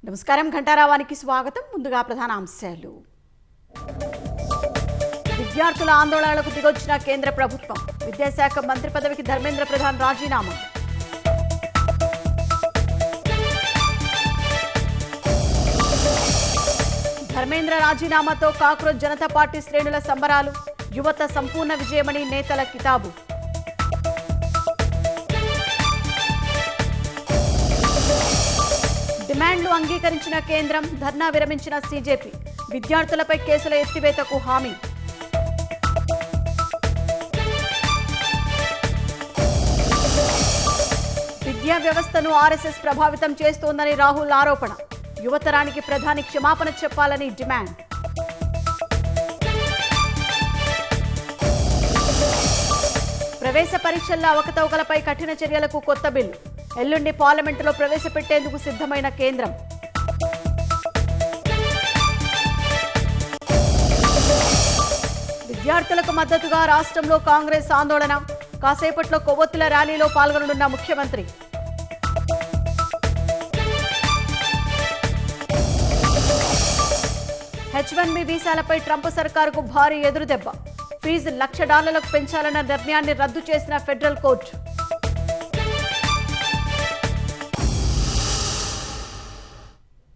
నమస్కారం. ఘంటారావానికి స్వాగతం. ముందుగా ప్రధాన అంశాలు. విద్యార్థుల ఆందోళనలకు దిగొచ్చిన కేంద్ర ప్రభుత్వం. విద్యాశాఖ మంత్రి పదవికి ధర్మేంద్ర ప్రధాన్ రాజీనామా. ధర్మేంద్ర రాజీనామాతో కాక్రోజ్ జనతా పార్టీ శ్రేణుల సంబరాలు. యువత సంపూర్ణ విజయమని నేతల కితాబు. డిమాండ్లు అంగీకరించిన కేంద్రం, ధర్నా విరమించిన సీజేపీ. విద్యార్థులపై కేసుల ఎత్తివేతకు హామీ. విద్యా వ్యవస్థను ఆర్ఎస్ఎస్ ప్రభావితం చేస్తోందని రాహుల్ ఆరోపణ. యువతరానికి ప్రధాని క్షమాపణ చెప్పాలని డిమాండ్. ప్రవేశ పరీక్షల్లో అవకతవకలపై కఠిన చర్యలకు కొత్త బిల్లు. ఎల్లుండి పార్లమెంటులో ప్రవేశపెట్టేందుకు సిద్ధమైన కేంద్రం. విద్యార్థులకు మద్దతుగా రాష్ట్రంలో కాంగ్రెస్ ఆందోళన. కాసేపట్లో కొవ్వొత్తుల ర్యాలీలో పాల్గొననున్న ముఖ్యమంత్రి. H1B వీసాలపై ట్రంప్ సర్కారుకు భారీ ఎదురుదెబ్బ. ఫీజు $1,00,000 పెంచాలన్న నిర్ణయాన్ని రద్దు చేసిన ఫెడరల్ కోర్టు.